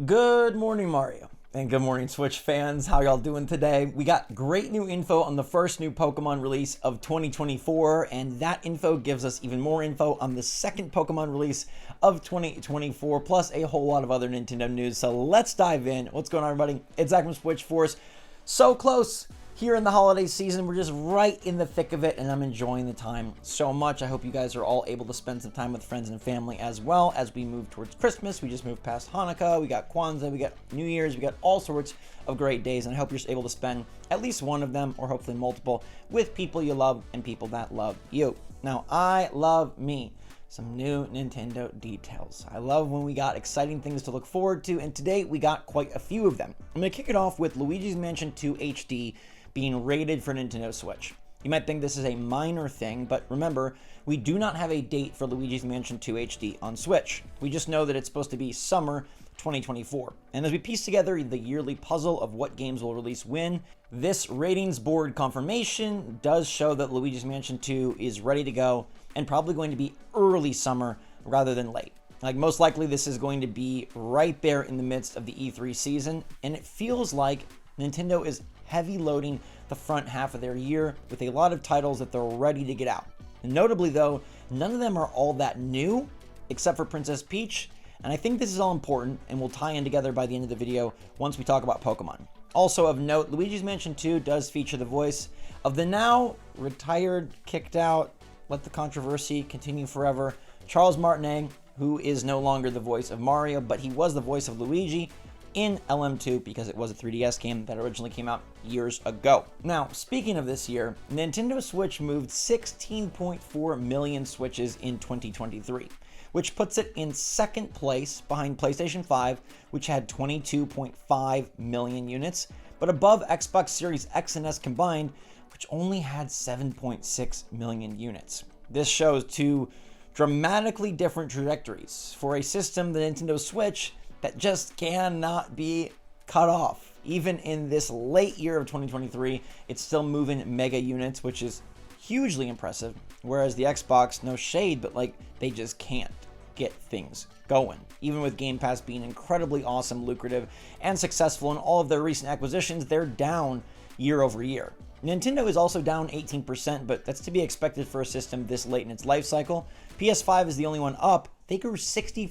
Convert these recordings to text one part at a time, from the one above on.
Good morning, Mario. And good morning, Switch fans. How y'all doing today? We got great new info on the first new Pokemon release of 2024, and that info gives us even more info on the second Pokemon release of 2024, plus a whole lot of other Nintendo news. So let's dive in. What's going on, everybody? It's Zach from SwitchForce. So close here in the holiday season. We're just right in the thick of it, and I'm enjoying the time so much. I hope you guys are all able to spend some time with friends and family as well as we move towards Christmas. We just moved past Hanukkah, we got Kwanzaa, we got New Year's, we got all sorts of great days, and I hope you're able to spend at least one of them, or hopefully multiple, with people you love and people that love you. Now, I love me some new Nintendo details. I love when we got exciting things to look forward to, and today we got quite a few of them. I'm going to kick it off with Luigi's Mansion 2 HD being rated for Nintendo Switch. You might think this is a minor thing, but remember, we do not have a date for Luigi's Mansion 2 HD on Switch. We just know that it's supposed to be summer 2024. And as we piece together the yearly puzzle of what games will release when, this ratings board confirmation does show that Luigi's Mansion 2 is ready to go and probably going to be early summer rather than late. Like, most likely this is going to be right there in the midst of the E3 season, and it feels like Nintendo is heavy loading the front half of their year with a lot of titles that they're ready to get out. And notably though, none of them are all that new except for Princess Peach, and I think this is all important and will tie in together by the end of the video once we talk about Pokemon. Also of note, Luigi's Mansion 2 does feature the voice of the now retired, kicked out, let the controversy continue forever, Charles Martinet, who is no longer the voice of Mario, but he was the voice of Luigi in LM2 because it was a 3DS game that originally came out years ago. Now, speaking of this year, Nintendo Switch moved 16.4 million Switches in 2023, which puts it in second place behind PlayStation 5, which had 22.5 million units, but above Xbox Series X and S combined, which only had 7.6 million units. This shows two dramatically different trajectories for a system, the Nintendo Switch, that just cannot be cut off. Even in this late year of 2023, it's still moving mega units, which is hugely impressive. Whereas the Xbox, no shade, but like, they just can't get things going. Even with Game Pass being incredibly awesome, lucrative, and successful in all of their recent acquisitions, they're down year over year. Nintendo is also down 18%, but that's to be expected for a system this late in its life cycle. PS5 is the only one up. They grew 65%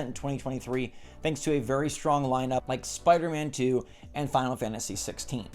in 2023 thanks to a very strong lineup like Spider-Man 2 and Final Fantasy 16.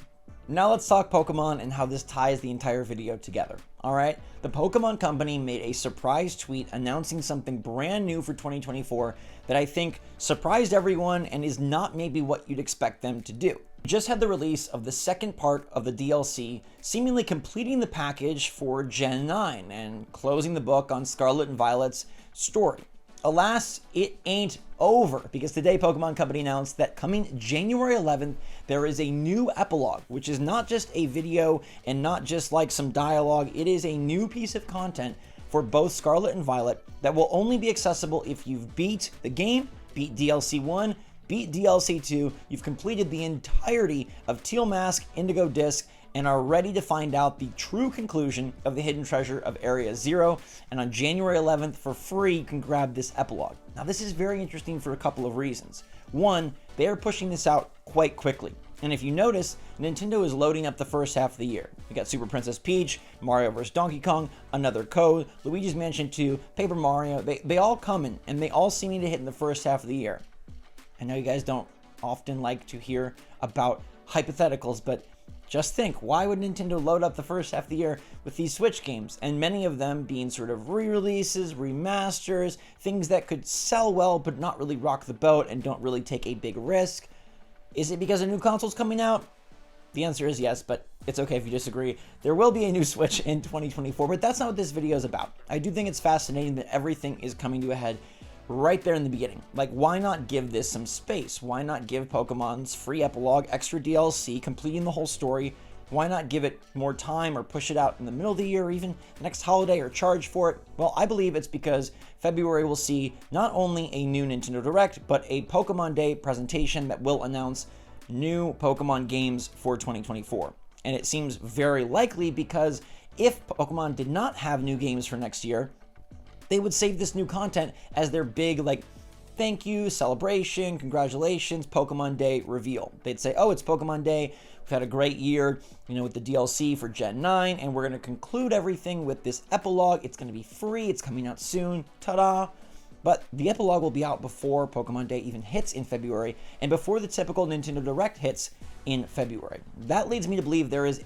Now let's talk Pokemon and how this ties the entire video together. Alright, the Pokemon Company made a surprise tweet announcing something brand new for 2024 that I think surprised everyone and is not maybe what you'd expect them to do. We just had the release of the second part of the DLC, seemingly completing the package for Gen 9 and closing the book on Scarlet and Violet's story. Alas, it ain't over, because today Pokemon Company announced that coming January 11th, there is a new epilogue, which is not just a video and not just like some dialogue. It is a new piece of content for both Scarlet and Violet that will only be accessible if you've beat the game, beat DLC 1, beat DLC 2, you've completed the entirety of Teal Mask, Indigo Disc, and are ready to find out the true conclusion of the hidden treasure of Area 0. And on January 11th, for free, you can grab this epilogue. Now, this is very interesting for a couple of reasons. One, they are pushing this out quite quickly. And if you notice, Nintendo is loading up the first half of the year. We got Super Princess Peach, Mario vs. Donkey Kong, Another Code, Luigi's Mansion 2, Paper Mario. They all coming, and they all seem to hit in the first half of the year. I know you guys don't often like to hear about hypotheticals, but just think, why would Nintendo load up the first half of the year with these Switch games, and many of them being sort of re-releases, remasters, things that could sell well but not really rock the boat and don't really take a big risk? Is it because a new console's coming out? The answer is yes, but it's okay if you disagree. There will be a new Switch in 2024, but that's not what this video is about. I do think it's fascinating that everything is coming to a head right there in the beginning. Like, why not give this some space? Why not give Pokemon's free epilogue, extra DLC, completing the whole story? Why not give it more time or push it out in the middle of the year, or even next holiday, or charge for it? Well, I believe it's because February will see not only a new Nintendo Direct, but a Pokemon Day presentation that will announce new Pokemon games for 2024. And it seems very likely because if Pokemon did not have new games for next year, they would save this new content as their big, like, thank you, celebration, congratulations, Pokemon Day reveal. They'd say, oh, it's Pokemon Day. We've had a great year, with the DLC for Gen 9, and we're going to conclude everything with this epilogue. It's going to be free. It's coming out soon. Ta-da! But the epilogue will be out before Pokemon Day even hits in February, and before the typical Nintendo Direct hits in February. That leads me to believe there is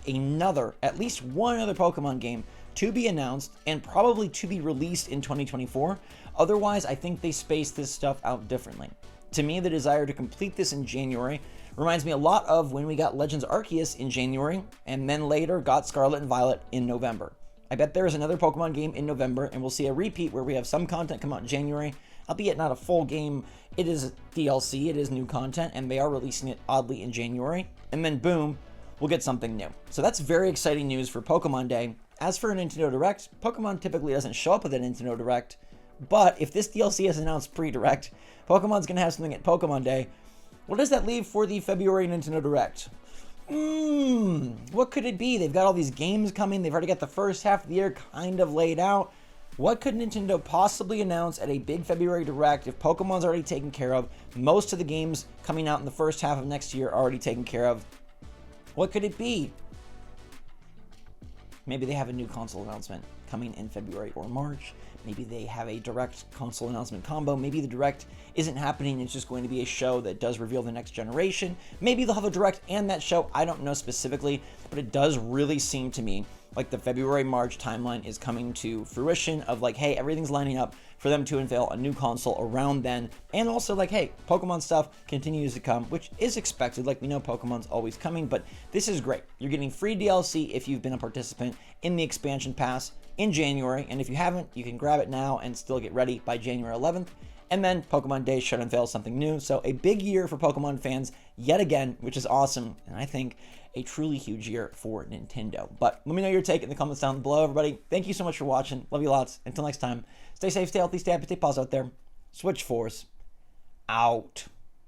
at least one other Pokemon game to be announced and probably to be released in 2024. Otherwise, I think they space this stuff out differently. To me, the desire to complete this in January reminds me a lot of when we got Legends Arceus in January, and then later got Scarlet and Violet in November. I bet there is another Pokemon game in November, and we'll see a repeat where we have some content come out in January, albeit not a full game. It is DLC, it is new content, and they are releasing it oddly in January. And then boom, we'll get something new. So that's very exciting news for Pokemon Day. As for a Nintendo Direct, Pokemon typically doesn't show up at a Nintendo Direct, but if this DLC is announced pre-Direct, Pokemon's going to have something at Pokemon Day. What does that leave for the February Nintendo Direct? What could it be? They've got all these games coming. They've already got the first half of the year kind of laid out. What could Nintendo possibly announce at a big February Direct if Pokemon's already taken care of? Most of the games coming out in the first half of next year are already taken care of. What could it be? Maybe they have a new console announcement coming in February or March. Maybe they have a Direct console announcement combo. Maybe the Direct isn't happening. It's just going to be a show that does reveal the next generation. Maybe they'll have a Direct and that show. I don't know specifically, but it does really seem to me like the February-March timeline is coming to fruition of like, hey, everything's lining up for them to unveil a new console around then. And also like, hey, Pokemon stuff continues to come, which is expected. Like we know Pokemon's always coming, but this is great. You're getting free DLC if you've been a participant in the expansion pass in January. And if you haven't, you can grab it now and still get ready by January 11th. And then Pokemon Day should unveil something new. So a big year for Pokemon fans yet again, which is awesome. And I think a truly huge year for Nintendo. But let me know your take in the comments down below, everybody. Thank you so much for watching. Love you lots. Until next time, stay safe, stay healthy, stay happy, stay positive out there. SwitchForce out.